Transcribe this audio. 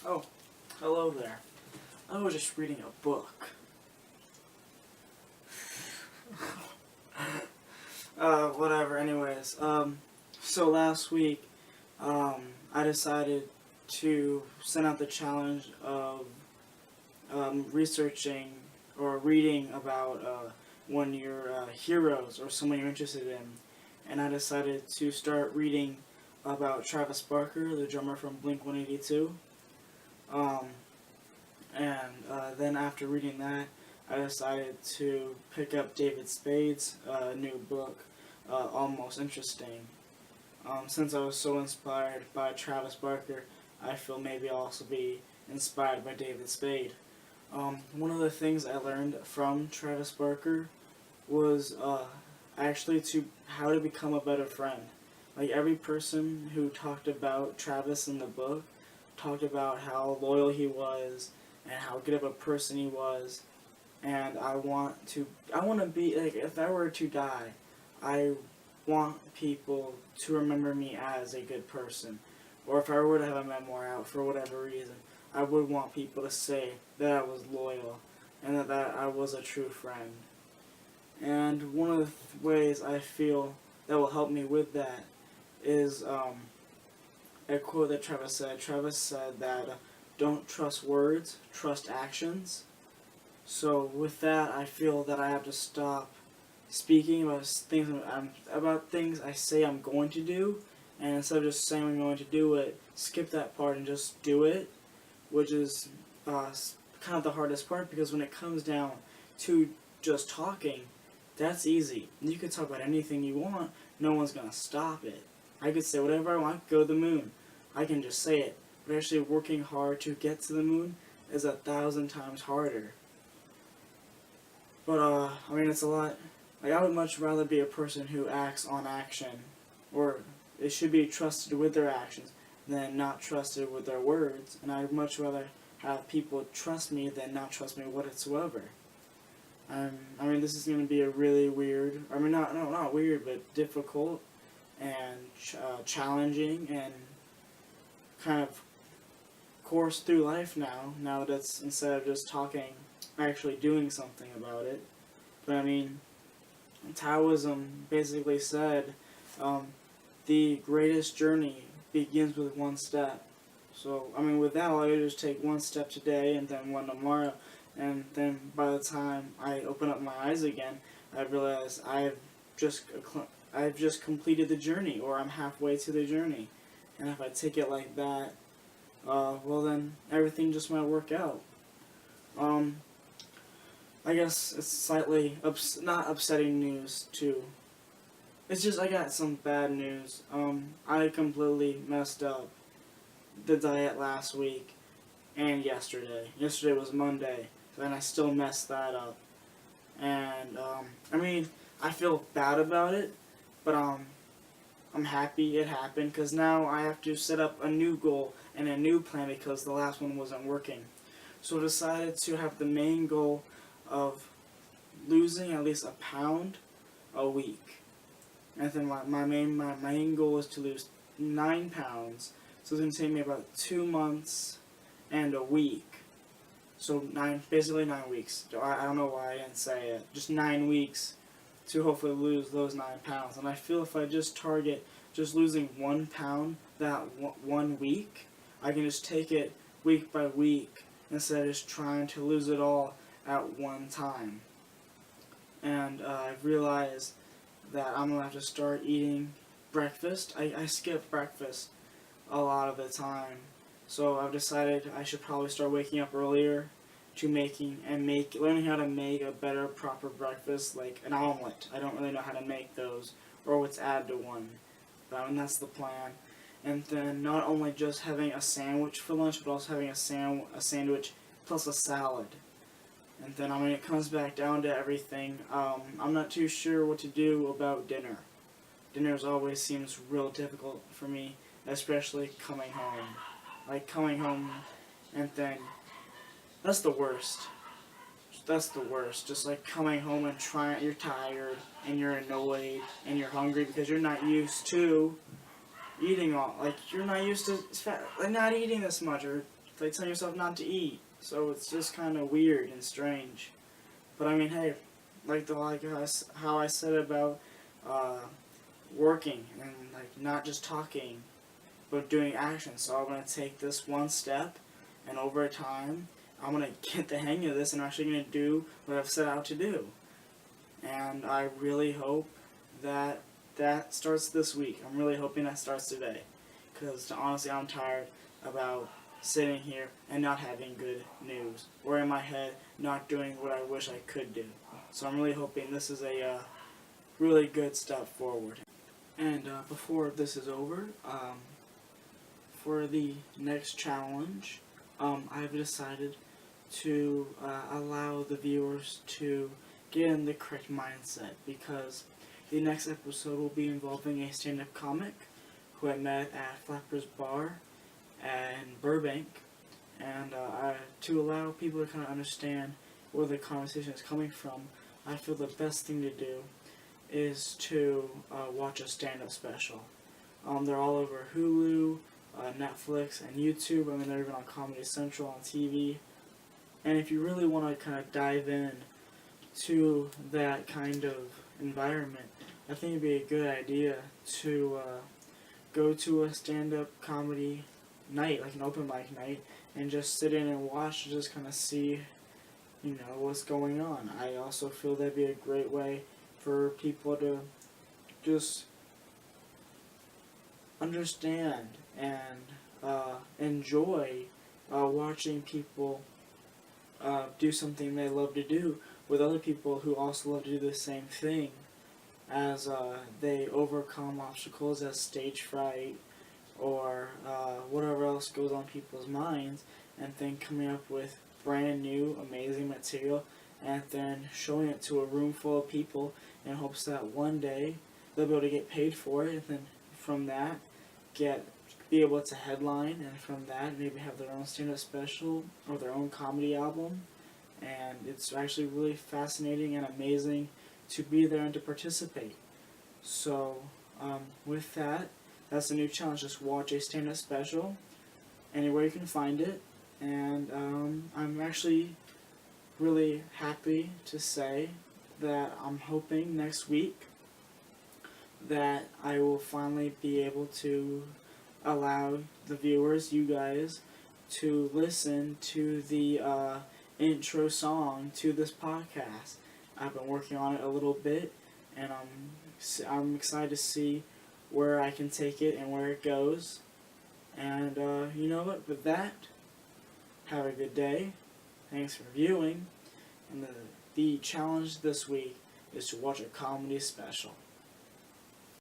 Oh, hello there. I was just reading a book. Whatever, anyways. So last week, I decided to send out the challenge of researching or reading about one of your heroes or someone you're interested in. And I decided to start reading about Travis Barker, the drummer from Blink-182. Then after reading that, I decided to pick up David Spade's new book, Almost Interesting. Since I was so inspired by Travis Barker, I feel maybe I'll also be inspired by David Spade. One of the things I learned from Travis Barker was actually how to become a better friend. Like every person who talked about Travis in the book talked about how loyal he was and how good of a person he was. And I want to be, like, if I were to die, I want people to remember me as a good person. Or if I were to have a memoir out for whatever reason, I would want people to say that I was loyal and that I was a true friend. And one of the ways I feel that will help me with that is a quote that Travis said. Travis said that don't trust words, trust actions. So with that, I feel that I have to stop speaking about things I say I'm going to do, and instead of just saying I'm going to do it, skip that part and just do it, which is kind of the hardest part, because when it comes down to just talking, that's easy. You can talk about anything you want, no one's going to stop it. I could say whatever I want, go to the moon. I can just say it. But actually working hard to get to the moon is 1,000 times harder. But, it's a lot. Like, I would much rather be a person who acts on action, or they should be trusted with their actions, than not trusted with their words. And I'd much rather have people trust me than not trust me whatsoever. This is going to be a really weird, not weird, but difficult and challenging and kind of course through life now that it's, instead of just talking, actually doing something about it. But Taoism basically said the greatest journey begins with one step. So, with that, all I do is take one step today and then one tomorrow, and then by the time I open up my eyes again, I realize I've just completed the journey, or I'm halfway to the journey. And if I take it like that, well then everything just might work out. I guess it's slightly not upsetting news too. It's just I got some bad news. I completely messed up the diet last week and yesterday. Yesterday was Monday, and I still messed that up. And I feel bad about it, but I'm happy it happened, because now I have to set up a new goal and a new plan because the last one wasn't working. So I decided to have the main goal of losing at least a pound a week. And then my main goal is to lose 9 pounds. So it's going to take me about 2 months and a week. So basically 9 weeks. I don't know why I didn't say it. Just 9 weeks to hopefully lose those 9 pounds. And I feel if I just target just losing 1 pound that 1 week, I can just take it week by week instead of just trying to lose it all at one time. And I've realized that I'm going to have to start eating breakfast. I skip breakfast a lot of the time. So I've decided I should probably start waking up earlier to learning how to make a better proper breakfast, like an omelet. I don't really know how to make those or what's added to one. But that's the plan. And then not only just having a sandwich for lunch, but also having a sandwich plus a salad. And then it comes back down to everything. I'm not too sure what to do about dinner. Dinner always seems real difficult for me, especially coming home. Like coming home and then that's the worst. That's the worst. Just like coming home and you're tired and you're annoyed and you're hungry because you're not used to eating you're not used to not eating this much, or like telling yourself not to eat. So it's just kind of weird and strange. But I mean, hey, how I said about uh, working and like not just talking, but doing action. So I'm gonna take this one step, and over time, I'm gonna get the hang of this, and I'm actually gonna do what I've set out to do. And I really hope that that starts this week. I'm really hoping that starts today, because honestly, I'm tired about sitting here and not having good news, or in my head, not doing what I wish I could do. So I'm really hoping this is a really good step forward. And before this is over, for the next challenge, I've decided to allow the viewers to get in the correct mindset, because the next episode will be involving a stand-up comic who I met at Flapper's Bar in Burbank, and to allow people to kind of understand where the conversation is coming from, I feel the best thing to do is to watch a stand-up special. They're all over Hulu, Netflix, and YouTube. I mean, they're even on Comedy Central on TV. And if you really want to kind of dive in to that kind of environment, I think it'd be a good idea to go to a stand-up comedy night, like an open mic night, and just sit in and watch, and just kind of see, what's going on. I also feel that'd be a great way for people to just understand and enjoy watching people do something they love to do with other people who also love to do the same thing, as they overcome obstacles as stage fright or whatever else goes on people's minds, and then coming up with brand new amazing material and then showing it to a room full of people in hopes that one day they'll be able to get paid for it, and then from that be able to headline, and from that maybe have their own stand-up special or their own comedy album. And it's actually really fascinating and amazing to be there and to participate. So with that, that's the new challenge. Just watch a stand-up special anywhere you can find it. And I'm actually really happy to say that I'm hoping next week that I will finally be able to allow the viewers, you guys, to listen to the intro song to this podcast. I've been working on it a little bit, and I'm excited to see where I can take it and where it goes. And you know what? With that, have a good day. Thanks for viewing. And the challenge this week is to watch a comedy special.